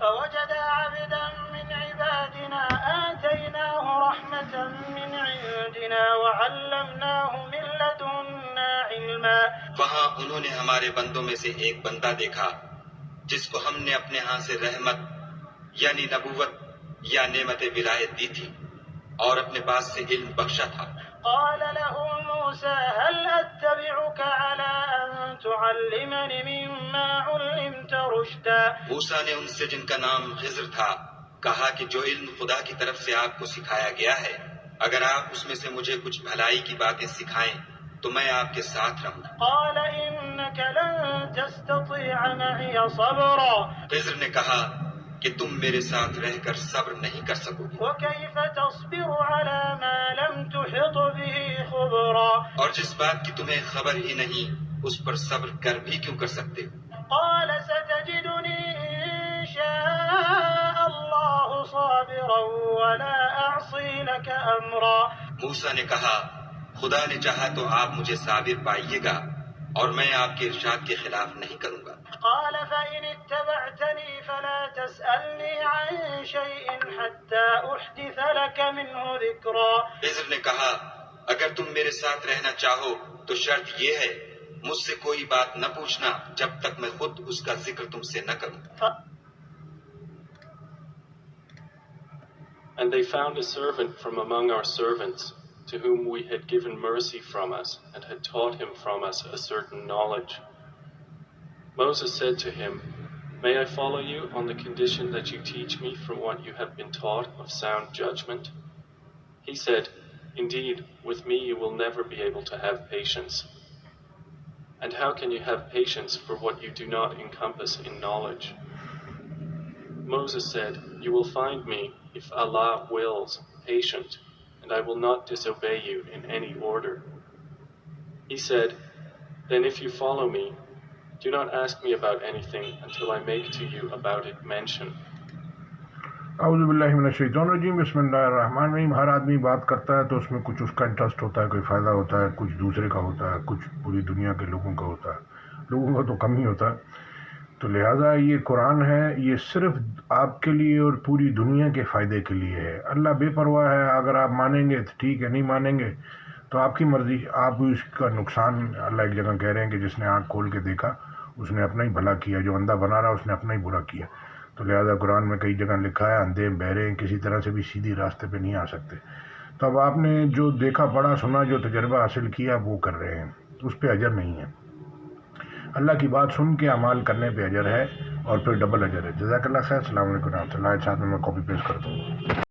فوجد عبدا من عبادنا آتيناه رحمة من عندنا وعلمناه من لدنا علما. وہاں انہوں نے ہمارے بندوں میں سے ایک بندہ دیکھا جس کو ہم نے اپنے ہاں سے رحمت یعنی نبوت یا نعمت ولایت دی تھی اور اپنے پاس سے علم بخشا تھا. قال له موسى هل أتبعك على أن تعلمني مما علمت رشدا. موسیٰ نے ان سے جن کا نام خضر تھا کہا کہ جو علم خدا کی طرف سے آپ کو سکھایا گیا ہے اگر آپ اس میں سے مجھے کچھ بھلائی کی باتیں سکھائیں تو میں آپ کے ساتھ رہوں. قال إنك لن تستطيع معي صبرا. خضر نے کہا کہ تم میرے ساتھ رہ کر صبر نہیں کر سکو گے وكيف تصبر على ما لم تحط به خبرا. اور جس بات کی تمہیں خبر ہی نہیں اس پر صبر کر بھی کیوں کر سکتے ہو. قال ستجدني إن شاء الله صابرا ولا أعصي لك أمرا. موسیٰ نے کہا خدا نے چاہا تو آپ مجھے صابر پائیے گا اور میں آپ کے ارشاد کے خلاف نہیں کروں گا. قال فإن اتبعتني فلا تسألني عن شيء حتى أحدث لك منه ذكرا. خضر نے کہا اگر تم میرے ساتھ رہنا چاہو تو شرط یہ ہے مجھ سے کوئی بات نہ پوچھنا جب تک میں خود اس کا ذکر تم سے نہ کروں. And they found a servant from among our servants, to whom we had given mercy from us, and had taught him from us a certain knowledge. Moses said to him, May I follow you on the condition that you teach me from what you have been taught of sound judgment? He said, Indeed, with me you will never be able to have patience. And how can you have patience for what you do not encompass in knowledge? Moses said, You will find me, if Allah wills, patient, and I will not disobey you in any order. He said, Then if you follow me, do not ask me about anything until I make to you about it mention. اعوذ باللہ من الشیطان الرجیم. بسم اللہ الرحمن الرحیم. ہر آدمی بات کرتا ہے تو اس میں کچھ اس کا انٹرسٹ ہوتا ہے, کوئی فائدہ ہوتا ہے, کچھ دوسرے کا ہوتا ہے, کچھ پوری دنیا کے لوگوں کا ہوتا ہے, لوگوں کا تو کم ہی ہوتا ہے. تو لہٰذا یہ قرآن ہے, یہ صرف آپ کے لیے اور پوری دنیا کے فائدے کے لیے ہے. اللہ بے پرواہ ہے, اگر آپ مانیں گے تو ٹھیک ہے, نہیں مانیں گے تو آپ کی مرضی. آپ اس کا نقصان, اللہ ایک جگہ کہہ رہے ہیں کہ جس نے آنکھ کھول کے دیکھا اس نے اپنا ہی بھلا کیا, جو اندھا بنا رہا اس نے اپنا ہی برا کیا. تو لہذا قرآن میں کئی جگہ لکھا ہے اندھے بہرے کسی طرح سے بھی سیدھی راستے پہ نہیں آ سکتے. تو اب آپ نے جو دیکھا پڑھا سنا, جو تجربہ حاصل کیا وہ کر رہے ہیں, اس پہ اجر نہیں ہے. اللہ کی بات سن کے اعمال کرنے پہ اجر ہے اور پھر ڈبل اجر ہے. جزاک اللہ خیر. السلام علیکم و رحمۃ اللہ. ساتھ میں کاپی پیسٹ کرتا ہوں.